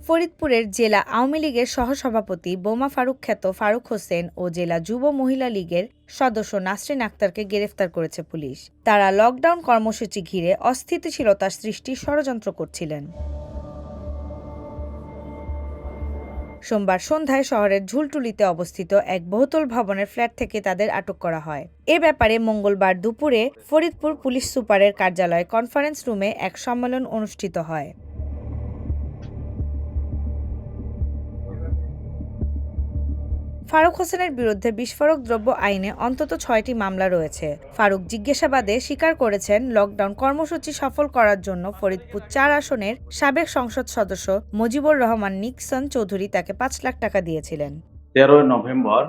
ফরিদপুরের জেলা আওয়ামী লীগের সহসভাপতি বোমা ফারুক খ্যাত ফারুক হোসেন ও জেলা যুব মহিলা লীগের সদস্য নাসরিন আক্তারকে গ্রেফতার করেছে পুলিশ। তারা লকডাউন কর্মসূচি ঘিরে অস্থিতিশীলতা সৃষ্টির ষড়যন্ত্র করছিলেন। সোমবার সন্ধ্যায় শহরের ঝুলটুলিতে অবস্থিত এক বহুতল ভবনের ফ্ল্যাট থেকে তাদের আটক করা হয়। এ ব্যাপারে মঙ্গলবার দুপুরে ফরিদপুর পুলিশ সুপারের কার্যালয়ে কনফারেন্স রুমে এক সম্মেলন অনুষ্ঠিত হয়। ফারুক হোসেনের বিরুদ্ধে বিস্ফোরক দ্রব্য আইনে অন্তত ৬টি মামলা রয়েছে। ফারুক জিজ্ঞাসাবাদে স্বীকার করেছেন, লকডাউন কর্মসূচি সফল করার জন্য ফরিদপুর ৪ আসনের সাবেক সংসদ সদস্য মুজিবুর রহমান নিক্সন চৌধুরী তাকে ৫ লাখ টাকা দিয়েছিলেন। ১৩ নভেম্বর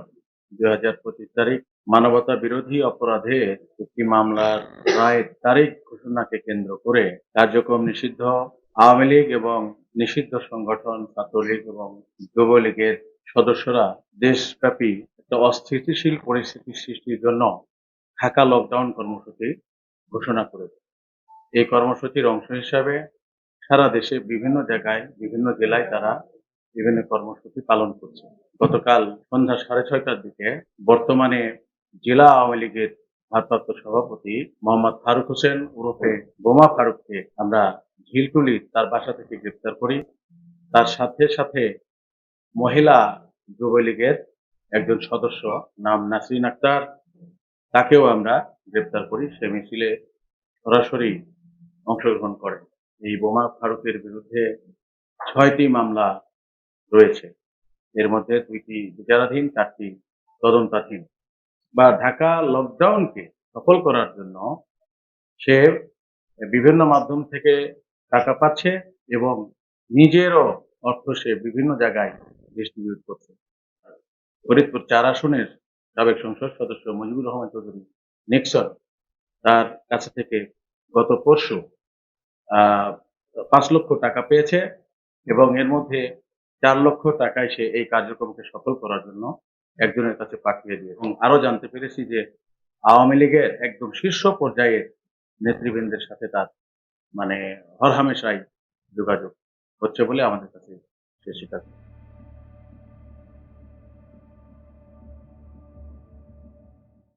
২০২৫ তারিখ মানবতা বিরোধী অপরাধে একটি মামলার রায়ের তারিখ ঘোষণাকে কেন্দ্র করে কার্যক্রম নিষিদ্ধ আওয়ামী লীগ এবং নিষিদ্ধ সংগঠন ছাত্রলীগ এবং যুবলীগের সদস্যরা দেশব্যাপী একটা অস্থিতিশীল পরিস্থিতি সৃষ্টির জন্য ঢাকা লকডাউন কর্মসূচি ঘোষণা করেছে। এই কর্মসূচির অংশ হিসাবে সারা দেশে বিভিন্ন জায়গায় বিভিন্ন জেলায় তারা বিভিন্ন কর্মসূচি পালন করছে। গতকাল সন্ধ্যা 6:30টার দিকে বর্তমানে জেলা আওয়ামী লীগের ভারপ্রাপ্ত সভাপতি মোহাম্মদ ফারুক হোসেন ওরফে বোমা ফারুককে আমরা ঝিলটুলির তার বাসা থেকে গ্রেপ্তার করি। তার সাথে সাথে মহিলা যুবলীগের একজন সদস্য নাম নাসরিন আক্তার, তাকেও আমরা গ্রেপ্তার করি। সে মিছিলে সরাসরি অংশগ্রহণ করেন। এই বোমা ফারুকের বিরুদ্ধে ৬টি মামলা রয়েছে। এর মধ্যে ২টি বিচারাধীন, ৪টি তদন্তাধীন। ঢাকা লকডাউনকে সফল করার জন্য সে বিভিন্ন মাধ্যম থেকে টাকা পাচ্ছে এবং নিজেরও অর্থ সে বিভিন্ন জায়গায় ডিস্ট্রিবিউট করছে। ফরিদপুর ৪ আসনের সাবেক সংসদ সদস্য মুজিবুর রহমান চৌধুরী নিক্সন তার কাছে থেকে গত পরশু ৫ লক্ষ টাকা পেয়েছে এবং এর মধ্যে ৪ লক্ষ টাকায় সে এই কার্যক্রমকে সফল করার জন্য একজনের কাছে পাঠিয়ে দিয়ে, এবং আরো জানতে পেরেছি যে আওয়ামী লীগের একদম শীর্ষ পর্যায়ের নেতৃবৃন্দের সাথে তার হরহামেশাই যোগাযোগ হচ্ছে বলে আমাদের কাছে সে স্বীকার